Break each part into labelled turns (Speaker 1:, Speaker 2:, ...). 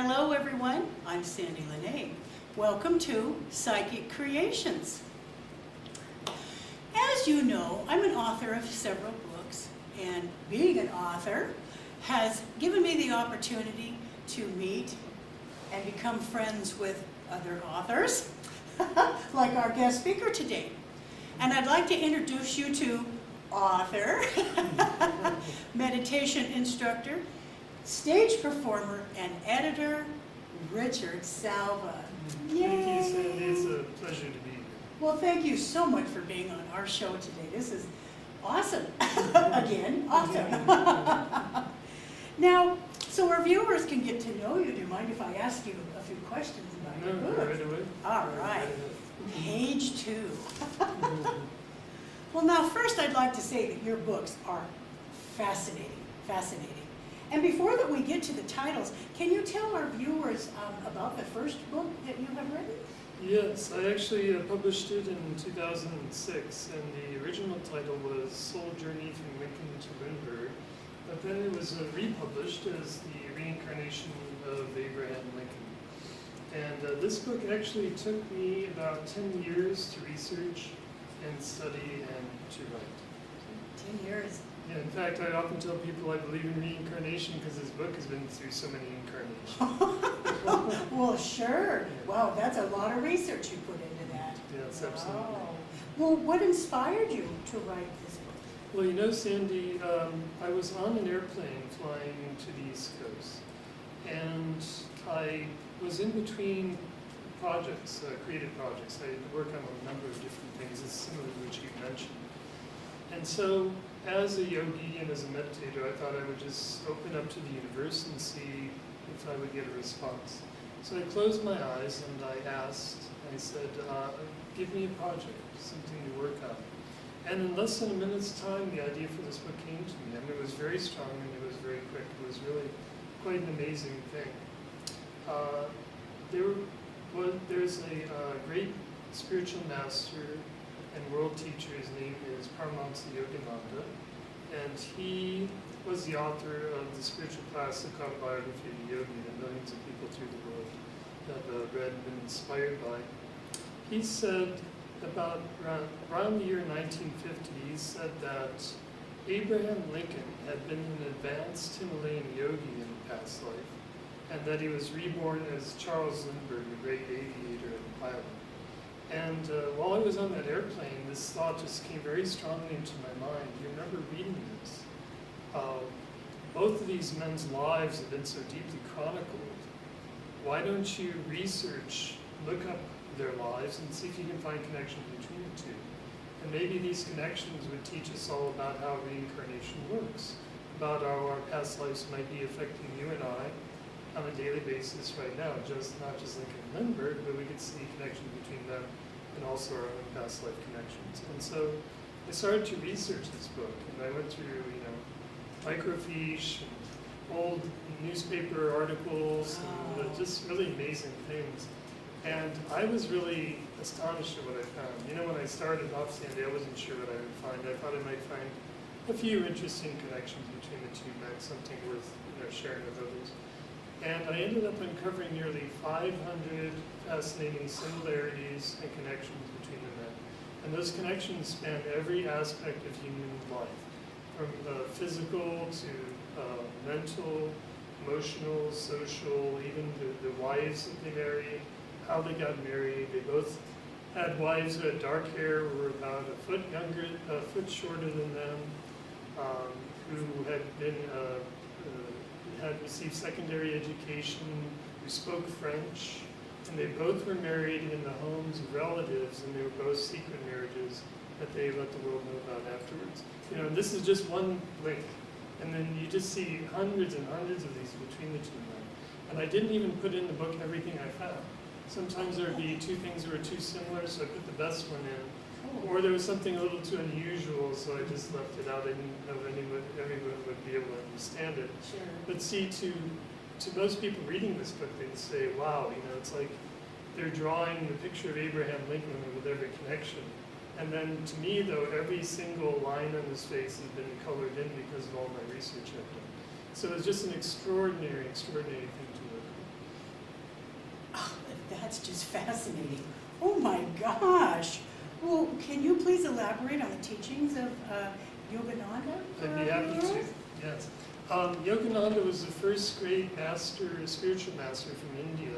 Speaker 1: Hello everyone, I'm Sandie Lene. Welcome to Psychic Creations. As you know, I'm an author of several books, and being an author has given me the opportunity to meet and become friends with other authors, like our guest speaker today. And I'd like to introduce you to author, meditation instructor, stage performer, and editor, Richard Salva. Yay!
Speaker 2: Thank you, Sandie. It's a pleasure to be here.
Speaker 1: Well, thank you so much for being on our show today. This is awesome. Again, awesome. Now, so our viewers can get to know you. Do you mind if I ask you a few questions about your book?
Speaker 2: Right away.
Speaker 1: All right. Page 2. Well, now, first I'd like to say that your books are fascinating, fascinating. And before that we get to the titles, can you tell our viewers about the first book that you have written?
Speaker 2: Yes, I actually published it in 2006, and the original title was Soul Journey from Lincoln to Lindbergh, but then it was republished as The Reincarnation of Abraham Lincoln. And this book actually took me about 10 years to research and study and to write.
Speaker 1: 10 years.
Speaker 2: Yeah, in fact, I often tell people I believe in reincarnation because this book has been through so many incarnations.
Speaker 1: Well, sure. Wow, that's a lot of research you put into that.
Speaker 2: Yes, absolutely.
Speaker 1: Wow. Well, what inspired you to write this book?
Speaker 2: Well, you know, Sandie, I was on an airplane flying to the East Coast, and I was in between projects, creative projects. I work on a number of different things, it's similar to what you mentioned. And so, as a yogi and as a meditator, I thought I would just open up to the universe and see if I would get a response. So I closed my eyes and I asked, I said, give me a project, something to work on. And in less than a minute's time, the idea for this book came to me. I mean, it was very strong and it was very quick. It was really quite an amazing thing. There's a great spiritual master and world teacher. His name is Paramahansa Yogananda, and he was the author of the spiritual classic autobiography of the yogi that millions of people through the world have read and been inspired by. He said about around the year 1950, he said that Abraham Lincoln had been an advanced Himalayan yogi in a past life, and that he was reborn as Charles Lindbergh, a great aviator and pilot. And while I was on that airplane, this thought just came very strongly into my mind. You remember reading this? Both of these men's lives have been so deeply chronicled. Why don't you research, look up their lives, and see if you can find connections between the two? And maybe these connections would teach us all about how reincarnation works, about how our past lives might be affecting you and I on a daily basis right now, not just Lincoln and Lindbergh, but we could see connections between them and also our own past life connections. And so I started to research this book, and I went through, microfiche and old newspaper articles and just really amazing things. And I was really astonished at what I found. When I started off, Sandie, I wasn't sure what I would find. I thought I might find a few interesting connections between the two men, something worth sharing with others. And I ended up uncovering nearly 500 fascinating similarities and connections between the men. And those connections span every aspect of human life, from physical to mental, emotional, social, even the wives that they married, how they got married. They both had wives who had dark hair, who were about a foot shorter than them, who had been had received secondary education, who spoke French, and they both were married in the homes of relatives, and they were both secret marriages that they let the world know about afterwards. This is just one link, and then you just see hundreds and hundreds of these between the two men. And I didn't even put in the book everything I found. Sometimes there would be two things that were too similar, so I put the best one in. Or there was something a little too unusual, so I just left it out. I didn't know everyone would be able to understand it.
Speaker 1: Sure.
Speaker 2: But see, to most people reading this book, they'd say, wow, it's like they're drawing the picture of Abraham Lincoln with every connection. And then to me, though, every single line on his face has been colored in because of all my research I've done. So it's just an extraordinary, extraordinary thing to look at.
Speaker 1: That's just fascinating. Oh my gosh. Well, can you please elaborate on the teachings of Yogananda?
Speaker 2: I'd be happy to, yes. Yogananda was the first great master, spiritual master from India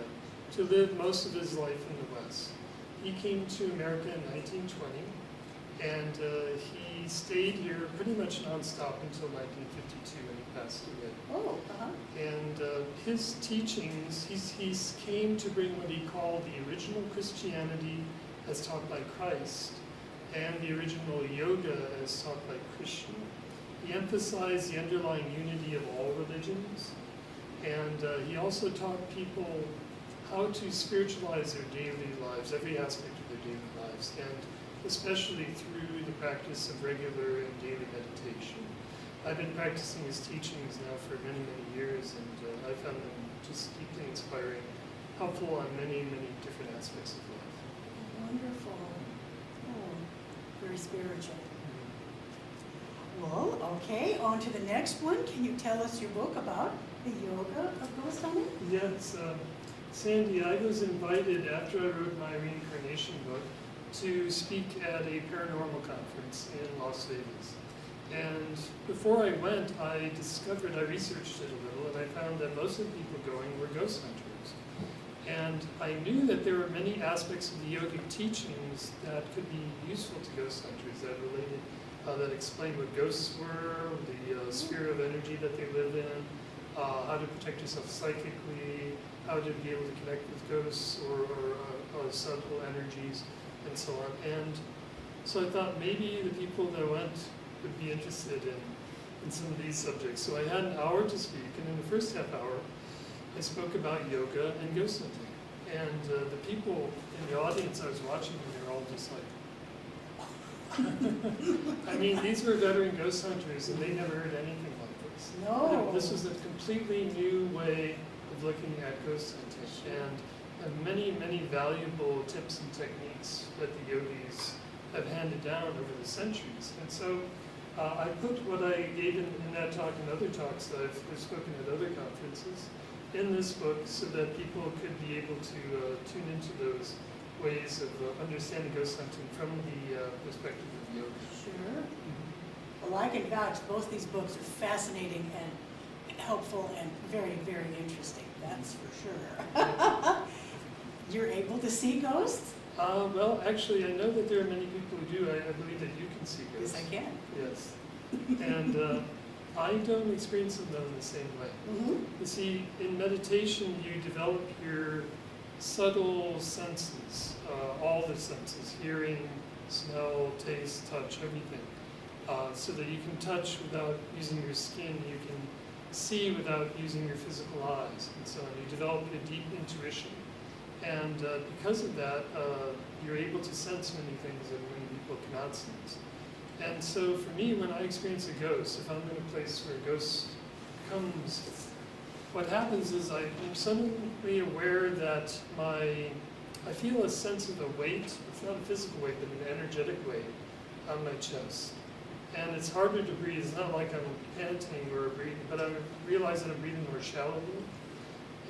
Speaker 2: to live most of his life in the West. He came to America in 1920, and he stayed here pretty much nonstop until 1952 when he passed away.
Speaker 1: Oh,
Speaker 2: And his teachings, he came to bring what he called the original Christianity as taught by Christ and the original yoga as taught by Krishna. He emphasized the underlying unity of all religions, and he also taught people how to spiritualize their daily lives, every aspect of their daily lives, and especially through the practice of regular and daily meditation. I've been practicing his teachings now for many, many years, and I found them just deeply inspiring, helpful on many, many different aspects of life.
Speaker 1: wonderful. Oh, very spiritual. Well, okay, on to the next one. Can you tell us your book about the yoga of ghost hunting?
Speaker 2: Yes, Sandie, I was invited after I wrote my reincarnation book to speak at a paranormal conference in Las Vegas. And before I went, I researched it a little, and I found that most of the people going were ghost hunters. And I knew that there were many aspects of the yogic teachings that could be useful to ghost hunters that related, that explained what ghosts were, the sphere of energy that they live in, how to protect yourself psychically, how to be able to connect with ghosts or subtle energies, and so on. And so I thought maybe the people that went would be interested in some of these subjects. So I had an hour to speak, and in the first half hour, I spoke about yoga and ghost hunting. And the people in the audience I was watching, they were all just like, I mean, these were veteran ghost hunters, and they never heard anything like this.
Speaker 1: No.
Speaker 2: This was a completely new way of looking at ghost hunting, and many, many valuable tips and techniques that the yogis have handed down over the centuries. And so I put what I gave in that talk and other talks that I've spoken at other conferences in this book so that people could be able to tune into those ways of understanding ghost hunting from the perspective of yoga.
Speaker 1: Sure. Well, I can vouch, both these books are fascinating and helpful and very, very interesting, that's for sure. You're able to see ghosts?
Speaker 2: Well, actually, I know that there are many people who do. I believe that you can see ghosts.
Speaker 1: Yes, I can.
Speaker 2: Yes. And I don't experience them in the same way.
Speaker 1: Mm-hmm.
Speaker 2: You see, in meditation, you develop your subtle senses, all the senses, hearing, smell, taste, touch, everything, so that you can touch without using your skin, you can see without using your physical eyes, and so on. You develop a deep intuition. And because of that, you're able to sense many things that many people cannot sense. And so for me, when I experience a ghost, if I'm in a place where a ghost comes, what happens is I'm suddenly aware that I feel a sense of a weight. It's not a physical weight, but an energetic weight on my chest. And it's harder to breathe. It's not like I'm panting or breathing, but I realize that I'm breathing more shallowly.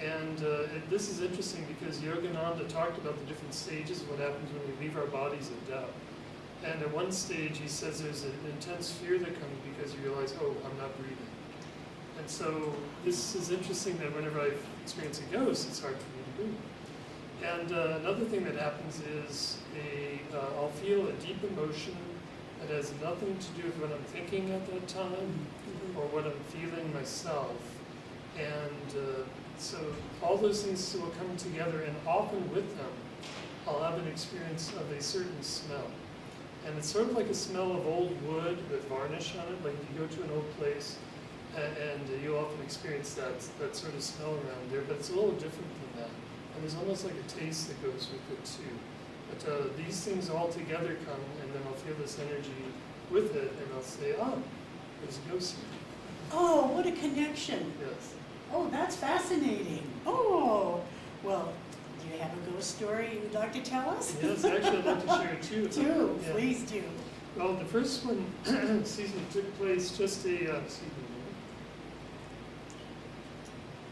Speaker 2: And this is interesting because Yogananda talked about the different stages of what happens when we leave our bodies at death. And at one stage he says there's an intense fear that comes because you realize, oh, I'm not breathing. And so this is interesting that whenever I experience a ghost, it's hard for me to breathe. And another thing that happens is I'll feel a deep emotion that has nothing to do with what I'm thinking at that time or what I'm feeling myself. And so all those things will come together, and often with them, I'll have an experience of a certain smell. And it's sort of like a smell of old wood with varnish on it, like if you go to an old place, and you'll often experience that sort of smell around there, but it's a little different than that. And there's almost like a taste that goes with it too. But these things all together come, and then I'll feel this energy with it, and I'll say, oh, there's a ghost here.
Speaker 1: Oh, what a connection.
Speaker 2: Yes.
Speaker 1: Oh, that's fascinating. Oh, well, do you have a ghost story you would like to tell us?
Speaker 2: Yes, actually I'd like to share two.
Speaker 1: Two,
Speaker 2: Yeah.
Speaker 1: please do.
Speaker 2: Well, the first one, excuse me, took place just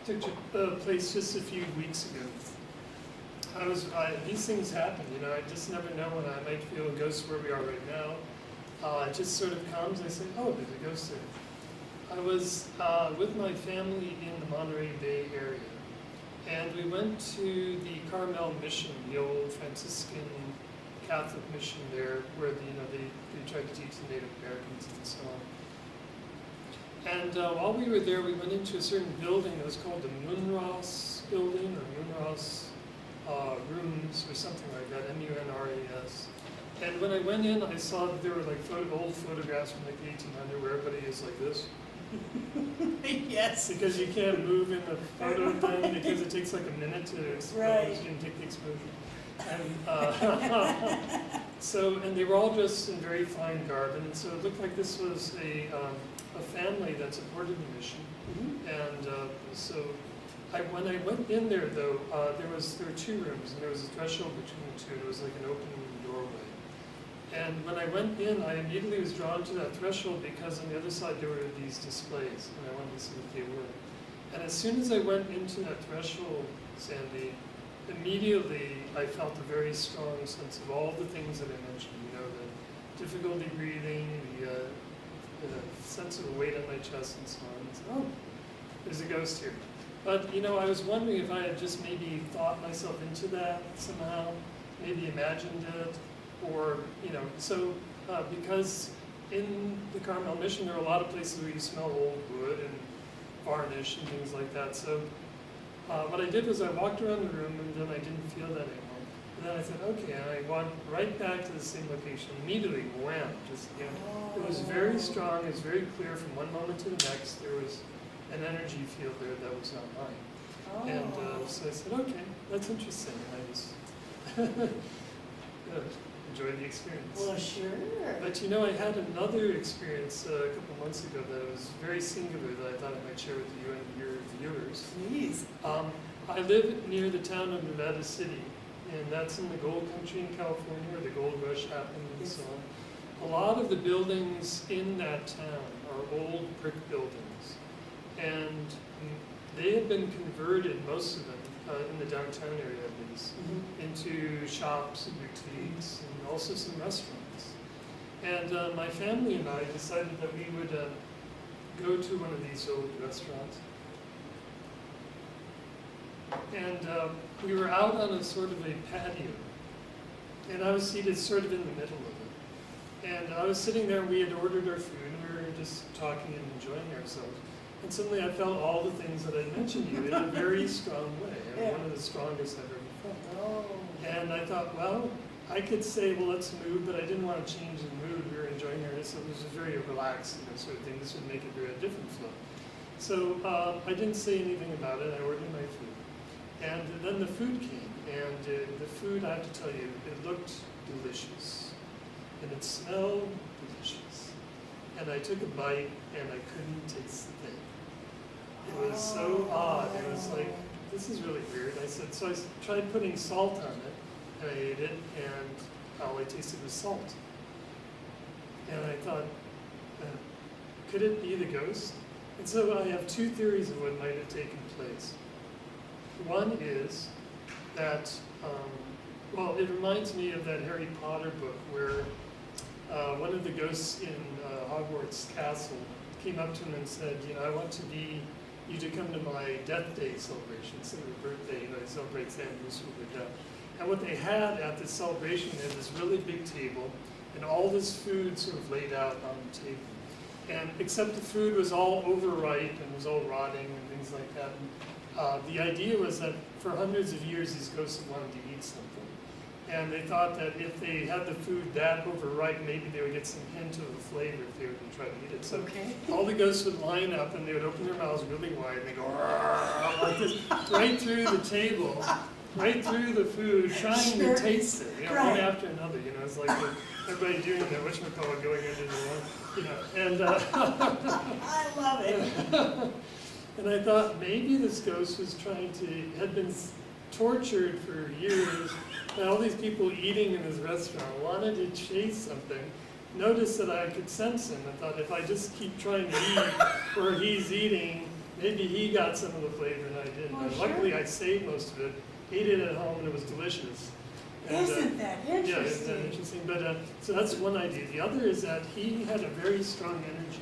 Speaker 2: took place just a few weeks ago. these things happen, you know, I just never know when I might feel a ghost where we are right now. It just sort of comes, I say, oh, there's a ghost there. I was with my family in the Monterey Bay area, and we went to the Carmel Mission, the old Franciscan Catholic mission there, where they tried to teach the Native Americans and so on. And while we were there, we went into a certain building that was called the Munros building, or Munros rooms, or something like that, M-U-N-R-A-S. And when I went in, I saw that there were like old photographs from like the 1800s where everybody is like this.
Speaker 1: Yes.
Speaker 2: Because you can't move in the photo thing because it takes like a minute to expose.
Speaker 1: Right.
Speaker 2: You can take the exposure. And and they were all dressed in very fine garb, and so it looked like this was a family that supported the mission.
Speaker 1: Mm-hmm.
Speaker 2: And when I went in there, though, there were two rooms, and there was a threshold between the two. It was like an open doorway. And when I went in, I immediately was drawn to that threshold because on the other side there were these displays, and I wanted to see what they were. And as soon as I went into that threshold, Sandie, immediately I felt a very strong sense of all the things that I mentioned, you know, the difficulty breathing, the sense of a weight on my chest and so on. And so, oh, there's a ghost here. But, you know, I was wondering if I had just maybe thought myself into that somehow, maybe imagined it, or, you know, so because in the Carmel Mission there are a lot of places where you smell old wood and varnish and things like that. So what I did was I walked around the room and then I didn't feel that anymore. And then I said, okay, and I walked right back to the same location, immediately, wham, just again. It was very strong, it was very clear from one moment to the next. There was an energy field there that was not mine.
Speaker 1: Oh.
Speaker 2: And so I said, okay, that's interesting. And I just enjoyed the experience.
Speaker 1: Well, sure.
Speaker 2: But you know, I had another experience a couple months ago that was very singular that I thought I might share with you and your viewers.
Speaker 1: Please.
Speaker 2: I live near the town of Nevada City, and that's in the gold country in California where the gold rush happened and so on. A lot of the buildings in that town are old brick buildings, and they have been converted, most of them, in the downtown area at least, into shops and boutiques and also some restaurants. And my family and I decided that we would go to one of these old restaurants. And we were out on a sort of a patio, and I was seated sort of in the middle of it. And I was sitting there, and we had ordered our food, and we were just talking and enjoying ourselves. And suddenly I felt all the things that I mentioned to you in a very strong way. I mean, one of the strongest I've ever felt.
Speaker 1: Oh.
Speaker 2: And I thought, well, I could say, well, let's move, but I didn't want to change the mood. We were enjoying it, so it was a very relaxed, you know, sort of thing. This would make it very different flow. So I didn't say anything about it. I ordered my food. And then the food came, and the food, I have to tell you, it looked delicious. And it smelled delicious. And I took a bite, and I couldn't taste the thing. It was so odd. It was like, this is really weird. So I tried putting salt on it, and I ate it, and all I tasted was salt. And I thought, could it be the ghost? And so I have two theories of what might have taken place. One is that, well, it reminds me of that Harry Potter book where one of the ghosts in Hogwarts Castle came up to him and said, you know, I want you to come to my death day celebration, so their birthday, you know, they celebrate Sam Bruce with their death. And what they had at this celebration is this really big table, and all this food sort of laid out on the table. And except the food was all overripe and was all rotting and things like that. And, the idea was that for hundreds of years, these ghosts wanted to eat something. And they thought that if they had the food that overripe, maybe they would get some hint of the flavor if they were to try to eat it. So all the ghosts would line up and they would open their mouths really wide and they go like this, right through the table, right through the food, trying to taste it, you know, one after another. You know, it's like everybody doing their whatchamacallit going into the one, you know. And
Speaker 1: I love it.
Speaker 2: And I thought maybe this ghost was had been tortured for years, and all these people eating in his restaurant wanted to chase something. Noticed that I could sense him. I thought if I just keep trying to eat where he's eating, maybe he got some of the flavor and I didn't.
Speaker 1: Oh,
Speaker 2: And
Speaker 1: sure.
Speaker 2: luckily I saved most of it, ate it at home and it was delicious. And,
Speaker 1: Isn't that
Speaker 2: yeah, isn't that
Speaker 1: interesting?
Speaker 2: interesting? But so that's one idea. The other is that he had a very strong energy.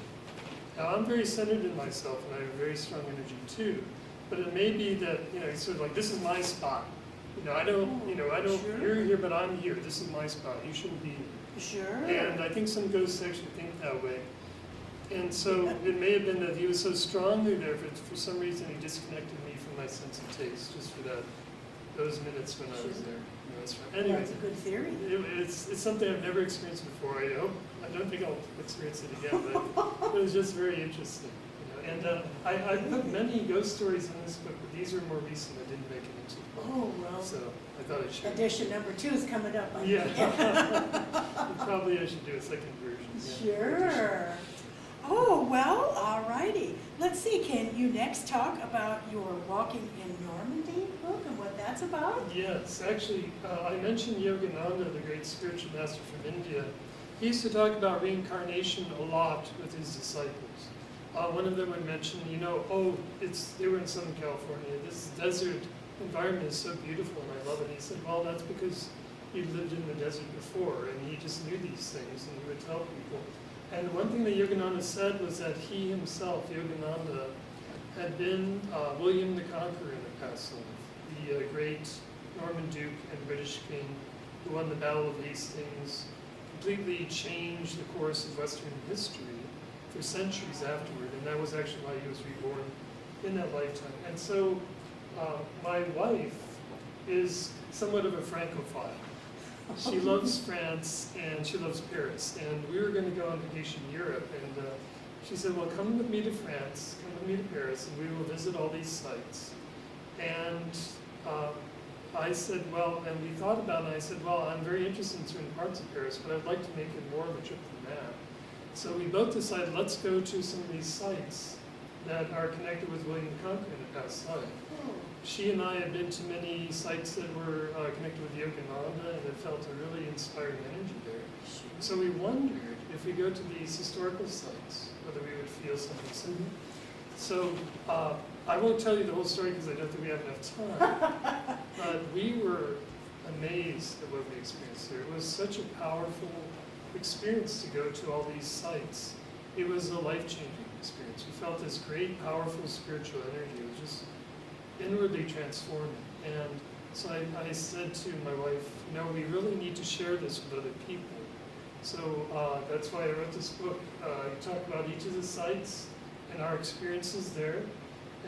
Speaker 2: Now I'm very centered in myself, and I have a very strong energy too. But it may be that he's sort of like, this is my spot. I don't.
Speaker 1: Sure.
Speaker 2: You're here, but I'm here. This is my spot. You shouldn't be here.
Speaker 1: Sure.
Speaker 2: And I think some ghosts actually think that way. And so it may have been that he was so strongly there, but for some reason he disconnected me from my sense of taste, just for those minutes when I was there. That's right. Anyway,
Speaker 1: That's a good theory.
Speaker 2: it's something I've never experienced before. I don't think I'll experience it again, but it was just very interesting. And I put many ghost stories in this book, but these are more recent. I didn't make it into the book.
Speaker 1: Oh, well.
Speaker 2: So I thought I should.
Speaker 1: Edition number 2 is coming up.
Speaker 2: Probably I should do a second version. Yeah.
Speaker 1: Sure. Oh, well, all righty. Let's see, can you next talk about your Walking in Normandy book and what that's about?
Speaker 2: Yes, actually, I mentioned Yogananda, the great spiritual master from India. He used to talk about reincarnation a lot with his disciples. One of them would mention, they were in Southern California. This desert environment is so beautiful and I love it. And he said, well, that's because he'd lived in the desert before and he just knew these things and he would tell people. And one thing that Yogananda said was that he himself, Yogananda, had been William the Conqueror in the past life, the great Norman Duke and British king who won the Battle of Hastings, completely changed the course of Western history for centuries afterward, and that was actually why he was reborn in that lifetime. And so my wife is somewhat of a Francophile. She loves France and she loves Paris, and we were going to go on vacation in Europe, and she said, well, come with me to France, come with me to Paris, and we will visit all these sites. And I said, well, and we thought about it, and I said, well, I'm very interested in certain parts of Paris, but I'd like to make it more of a trip than that. So we both decided, let's go to some of these sites that are connected with William the Conqueror in the past life. She and I had been to many sites that were connected with Yogananda, and it felt a really inspiring energy there. So we wondered if we go to these historical sites, whether we would feel something similar. So I won't tell you the whole story because I don't think we have enough time. But we were amazed at what we experienced there. It was such a powerful experience to go to all these sites. It was a life-changing experience. We felt this great, powerful spiritual energy. It was just inwardly transforming. And so I said to my wife, we really need to share this with other people. So that's why I wrote this book. I talk about each of the sites and our experiences there,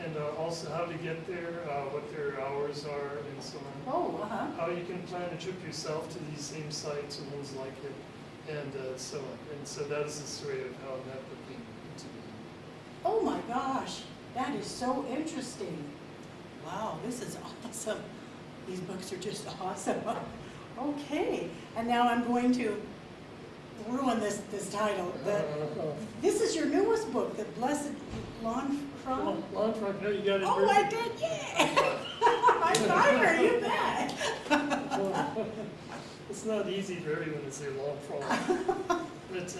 Speaker 2: and also how to get there, what their hours are, and so on.
Speaker 1: Oh, uh-huh.
Speaker 2: How you can plan a trip yourself to these same sites or ones like it, and so on. And so that is the story of how that book came into being.
Speaker 1: Oh my gosh, that is so interesting. Wow, this is awesome. These books are just awesome. Okay, and now I'm going to ruin this title. This is your newest book, The Blessed Lanfranc?
Speaker 2: Lanfranc, no, you got it.
Speaker 1: Oh, I did, yeah! High fiver, you bet!
Speaker 2: It's not easy for everyone to say Lanfranc. But,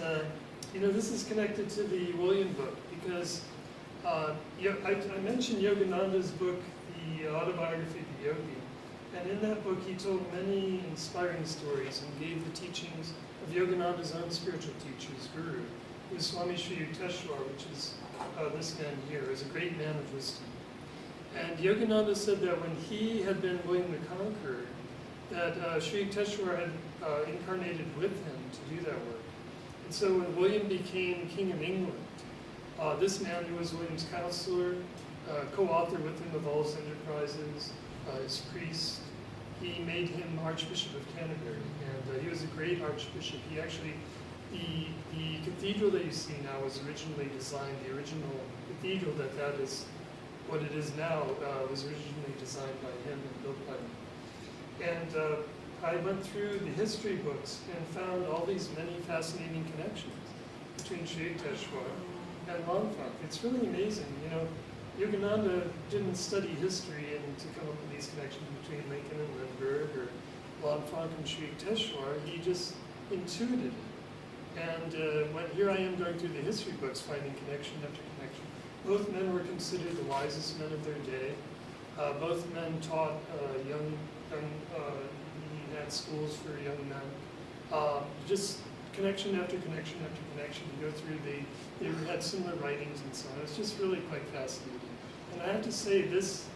Speaker 2: this is connected to the William book because I mentioned Yogananda's book, The Autobiography of the Yogi. And in that book, he told many inspiring stories and gave the teachings of Yogananda's own spiritual teacher, his guru, who is Swami Sri Yukteswar, which is this man here, is a great man of wisdom. And Yogananda said that when he had been William the Conqueror, that Sri Yukteswar had incarnated with him to do that work. And so when William became King of England, this man who was William's counselor, co-author with him of all his enterprises, his priest, he made him Archbishop of Canterbury, and he was a great archbishop. He actually, the cathedral that you see now was originally designed, the original cathedral that is what it is now, was originally designed by him and built by him. And I went through the history books and found all these many fascinating connections between Sri Yukteswar and Lanfranc. It's really amazing, Yogananda didn't study history and to come up with these connections between Lincoln and Lindbergh or Lanfranc and Sri Yukteswar. He just intuited it. And when here I am going through the history books, finding connection after connection. Both men were considered the wisest men of their day. Both men taught he had schools for young men. Just connection after connection after connection to go through. They had similar writings and so on. It's just really quite fascinating. And I have to say, this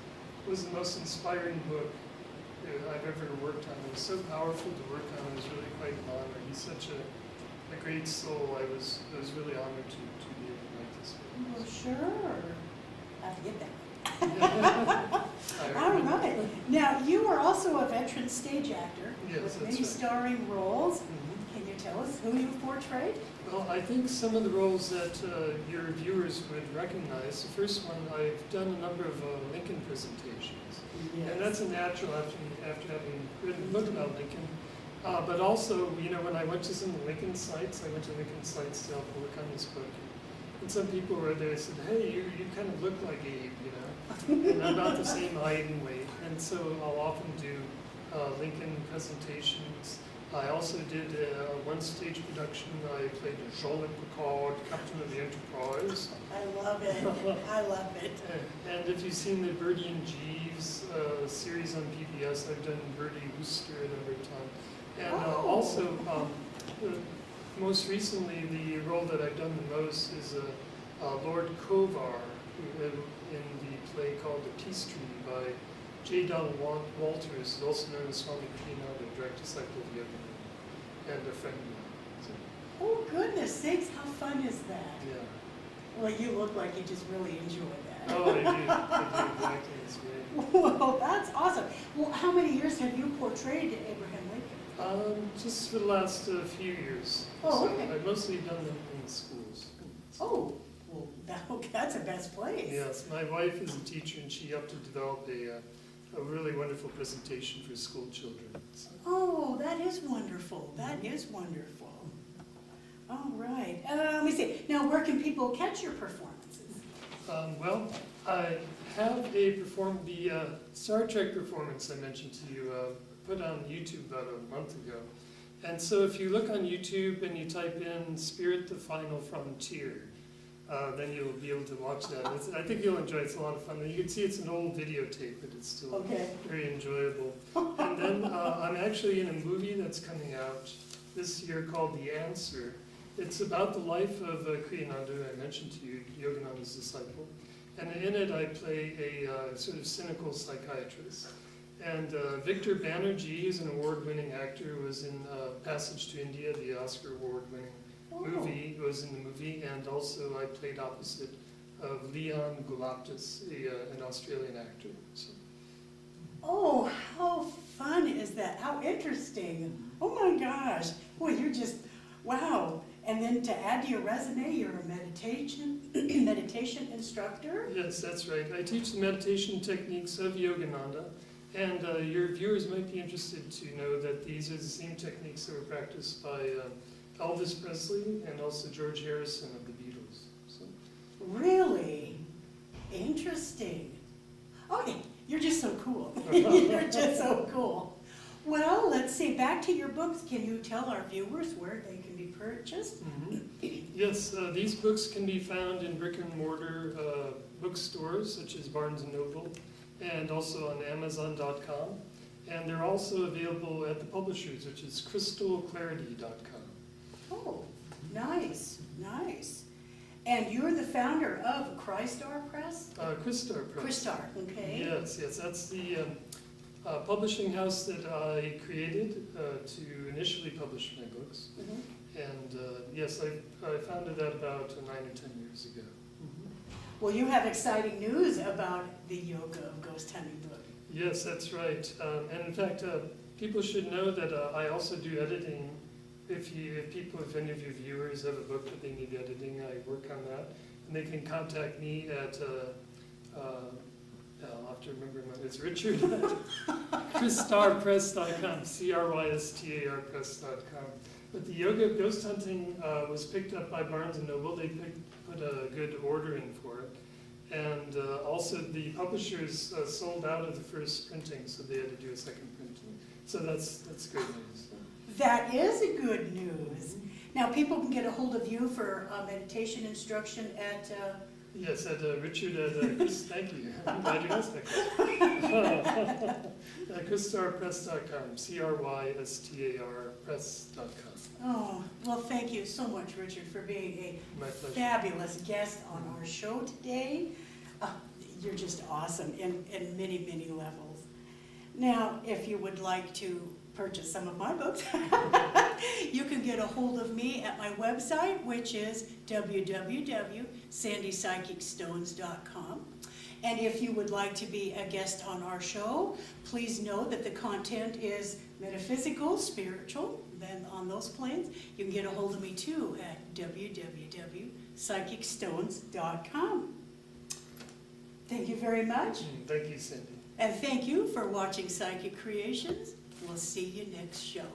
Speaker 2: was the most inspiring book I've ever worked on. It was so powerful to work on. It was really quite an honor. He's such a great soul. I was really honored to be able to write this book.
Speaker 1: Well, sure. I have to get that. All right. Now, you are also a veteran stage actor with many starring roles.
Speaker 2: Mm-hmm.
Speaker 1: Can you tell us who you've portrayed?
Speaker 2: Well, I think some of the roles that your viewers would recognize. The first one, I've done a number of Lincoln presentations.
Speaker 1: Yes.
Speaker 2: And that's a natural after having written a book about Lincoln. But also, when I went to some Lincoln sites, I went to Lincoln sites to help work on this book. And some people were there and said, hey, you kind of look like Abe, and I'm about the same height and weight. And so I'll often do Lincoln presentations. I also did one stage production. I played Jean-Luc Picard, Captain of the Enterprise.
Speaker 1: I love it. I love it.
Speaker 2: And if you've seen the Birdie and Jeeves series on PBS, I've done Birdie Wooster a number of times. And also, most recently, the role that I've done the most is Lord Kovar, who in the play called The Peace Treaty by J. Donald Walters, also known as Swami Kriyananda, direct disciple of Yoga, and a friend of mine. So,
Speaker 1: Oh, goodness sakes, how fun is that?
Speaker 2: yeah.
Speaker 1: Well, you look like you just really enjoy that.
Speaker 2: Oh, I do exactly. It's great.
Speaker 1: Well, that's awesome. Well, how many years have you portrayed Abraham Lincoln?
Speaker 2: Just for the last few years.
Speaker 1: Oh,
Speaker 2: so
Speaker 1: okay.
Speaker 2: I've mostly done them in schools.
Speaker 1: Oh, well, that's the best place.
Speaker 2: Yes, my wife is a teacher, and she helped to develop a really wonderful presentation for school children. So.
Speaker 1: Oh, that is wonderful. That is wonderful. All right. Let me see. Now, where can people catch your performances?
Speaker 2: Well, I have the Star Trek performance I mentioned to you, put on YouTube about a month ago. And so if you look on YouTube and you type in Spirit the Final Frontier, then you'll be able to watch that. I think you'll enjoy it. It's a lot of fun. And you can see it's an old videotape, but it's still very enjoyable. And then I'm actually in a movie that's coming out this year called The Answer. It's about the life of Kriyananda, I mentioned to you, Yogananda's disciple. And in it I play a sort of cynical psychiatrist. And Victor Banerjee, who's an award-winning actor, was in Passage to India, the Oscar award-winning movie, was in the movie, and also I played opposite of Leon Goulaptis, an Australian actor. So.
Speaker 1: Oh, how fun is that? How interesting. Oh my gosh. Boy, you're just, wow. And then to add to your resume, you're a meditation instructor?
Speaker 2: Yes, that's right. I teach the meditation techniques of Yogananda, and your viewers might be interested to know that these are the same techniques that were practiced by Elvis Presley and also George Harrison of the Beatles. So.
Speaker 1: Really? Interesting. Okay, you're just so cool. You're just so cool. Well, let's see, back to your books. Can you tell our viewers where they can be purchased?
Speaker 2: Mm-hmm. Yes, these books can be found in brick and mortar bookstores such as Barnes & Noble and also on Amazon.com. And they're also available at the publishers, which is crystalclarity.com.
Speaker 1: Oh, nice, nice. And you're the founder of Christar Press?
Speaker 2: Christar Press.
Speaker 1: Christar, okay.
Speaker 2: Yes, that's the publishing house that I created to initially publish my books.
Speaker 1: Mm-hmm.
Speaker 2: And yes, I founded that about 9 or 10 years ago. Mm-hmm.
Speaker 1: Well, you have exciting news about the Yoga of Ghost Hunting book.
Speaker 2: Yes, that's right. And in fact, people should know that I also do editing. If any of your viewers have a book that they need editing, I work on that. And they can contact me at, I'll have to remember, it's Richard at ChrystarPress.com, CRYSTAR Press.com. But the Yoga of Ghost Hunting was picked up by Barnes & Noble. They put a good order in for it. And also the publishers sold out of the first printing, so they had to do a second printing. So that's good news.
Speaker 1: That is a good news. Now, people can get a hold of you for meditation instruction at
Speaker 2: Yes, at Richard at Chris, thank you. I'm glad you asked that question. CrystarPress.com, CRYSTAR Press.com.
Speaker 1: Oh, well, thank you so much, Richard, for being
Speaker 2: My
Speaker 1: a
Speaker 2: pleasure.
Speaker 1: fabulous guest on our show today. You're just awesome in many, many levels. Now, if you would like to purchase some of my books, you can get a hold of me at my website, which is www.sandiepsychicstones.com. And if you would like to be a guest on our show, please know that the content is metaphysical, spiritual, then on those planes. You can get a hold of me too at www.psychicstones.com. Thank you very much.
Speaker 2: Thank you, Cindy.
Speaker 1: And thank you for watching Psychic Creations. We'll see you next show.